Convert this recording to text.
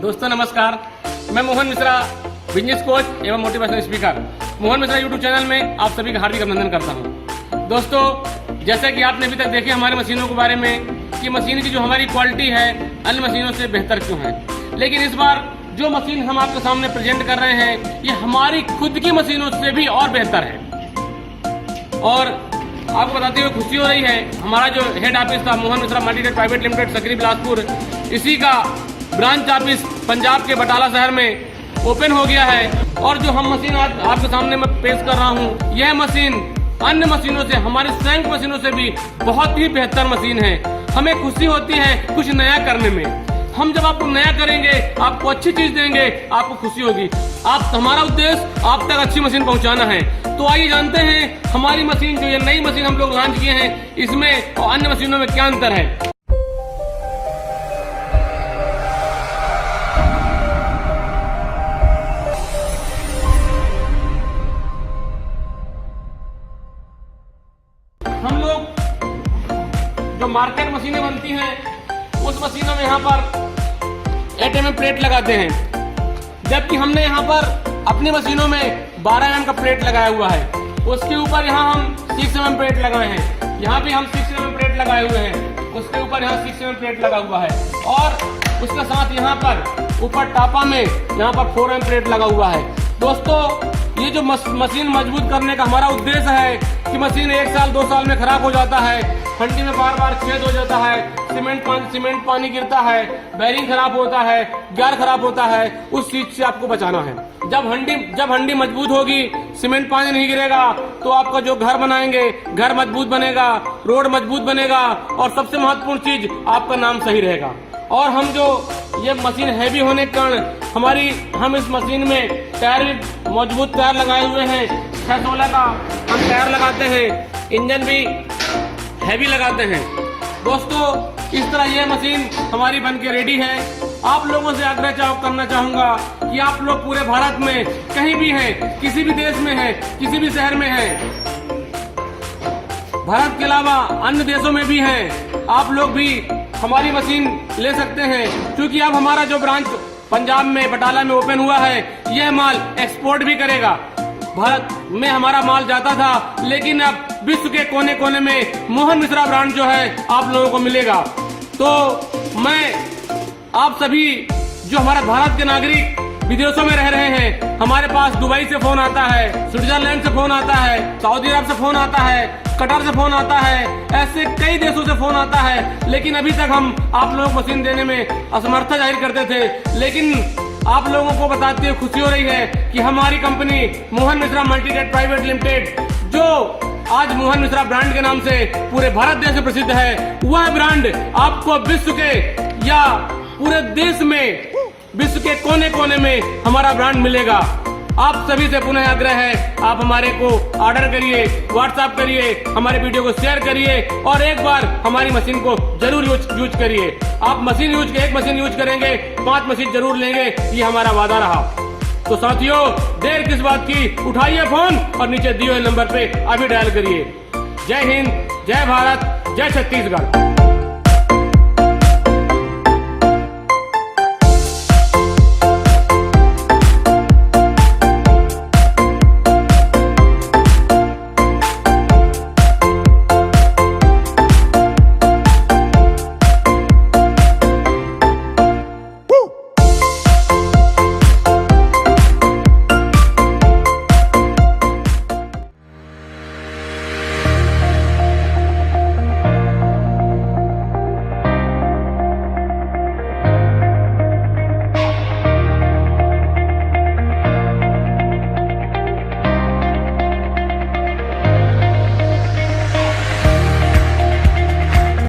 दोस्तों नमस्कार, मैं मोहन मिश्रा, बिजनेस कोच एवं motivational speaker. Mohan Mishra YouTube channel में आप सभी का हार्दिक अभिनंदन करता हूं। दोस्तों, जैसा कि आपने अभी तक देखे हमारे मशीनों के बारे में कि मशीन की जो हमारी क्वालिटी है अन्य मशीनों से बेहतर क्यों है, लेकिन इस बार जो मशीन हम आपके सामने प्रेजेंट कर रहे हैं ये हमारी खुद की मशीनों से भी और बेहतर है। और आपको बताते हुए खुशी हो रही है, हमारा जो हेड ऑफिस था Mohan Mishra Multitech private limited Sakri Bilaspur, इसी का ब्रांच ऑफिस पंजाब के बटाला शहर में ओपन हो गया है। और जो हम मशीन आज आपके सामने मैं पेश कर रहा हूँ, यह मशीन अन्य मशीनों से, हमारी स्वयं मशीनों से भी बहुत ही बेहतर मशीन है। हमें खुशी होती है कुछ नया करने में। हम जब आपको नया करेंगे, आपको अच्छी चीज देंगे, आपको खुशी होगी। हमारा उद्देश्य आप तक अच्छी मशीन पहुंचाना है। तो आइए जानते हैं हमारी मशीन, जो ये नई मशीन हम लोग लॉन्च किए हैं, इसमें और अन्य मशीनों में क्या अंतर है। हम लोग जो मार्केट मशीनें बनती हैं उस मशीनों में यहाँ पर 8 mm प्लेट लगाते हैं, जबकि हमने यहाँ पर अपनी मशीनों में 12 mm का प्लेट लगाया हुआ है। उसके ऊपर यहाँ हम 6 mm प्लेट लगाए हैं, यहाँ भी हम 6 mm प्लेट लगाए हुए हैं, उसके ऊपर यहाँ 6 mm प्लेट लगा हुआ है। और उसके साथ यहाँ पर ऊपर टापा में यहाँ पर 4 mm प्लेट लगा हुआ है। दोस्तों, ये जो मशीन मजबूत करने का हमारा उद्देश्य है कि मशीन 1 साल 2 साल में खराब हो जाता है, फंडी में बार बार छेद हो जाता है, सीमेंट पानी गिरता है, बैरिंग खराब होता है, गियर खराब होता है, उस चीज से आपको बचाना है। जब हंडी मजबूत होगी, सीमेंट पानी नहीं गिरेगा, तो आपका जो घर बनाएंगे घर मजबूत बनेगा, रोड मजबूत बनेगा, और सबसे महत्वपूर्ण चीज आपका नाम सही रहेगा। और हम जो ये मशीन हैवी होने के कारण हम इस मशीन में टायर भी मजबूत टायर लगाए हुए हैं। 616 का हम टायर लगाते हैं, इंजन भी हैवी लगाते हैं। दोस्तों, इस तरह ये मशीन हमारी बन के रेडी है। आप लोगों से आग्रह करना चाहूंगा कि आप लोग पूरे भारत में कहीं भी हैं, किसी भी देश में हैं, किसी भी शहर में हैं, भारत के अलावा अन्य देशों में भी हैं, आप लोग भी हमारी मशीन ले सकते हैं। क्योंकि अब हमारा जो ब्रांच पंजाब में बटाला में ओपन हुआ है, यह माल एक्सपोर्ट भी करेगा। भारत में हमारा माल जाता था, लेकिन अब विश्व के कोने कोने में मोहन मिश्रा ब्रांड जो है आप लोगों को मिलेगा। तो मैं आप सभी जो हमारा भारत के नागरिक विदेशों में रह रहे हैं, हमारे पास दुबई से फोन आता है, स्विट्जरलैंड से फोन आता है, सऊदी अरब से फोन आता है, कतर से फोन आता है, ऐसे कई देशों से फोन आता है। लेकिन अभी तक हम आप लोगों को मशीन देने में असमर्थता जाहिर करते थे। लेकिन आप लोगों को बताते हुए खुशी हो रही है कि हमारी company Mohan Mishra Multitech private limited, जो आज मोहन मिश्रा ब्रांड के नाम से पूरे भारत देश में प्रसिद्ध है, वह ब्रांड आपको विश्व के या पूरे देश में, विश्व के कोने कोने में हमारा ब्रांड मिलेगा। आप सभी से पुनः आग्रह है, आप हमारे को ऑर्डर करिए, व्हाट्सएप करिए, हमारे वीडियो को शेयर करिए, और एक बार हमारी मशीन को जरूर यूज करिए। आप एक मशीन यूज करेंगे, 5 मशीन जरूर लेंगे, ये हमारा वादा रहा। तो साथियों, देर किस बात की, उठाइए फोन और नीचे दिए हुए नंबर पे अभी डायल करिए। जय हिंद, जय भारत, जय छत्तीसगढ़।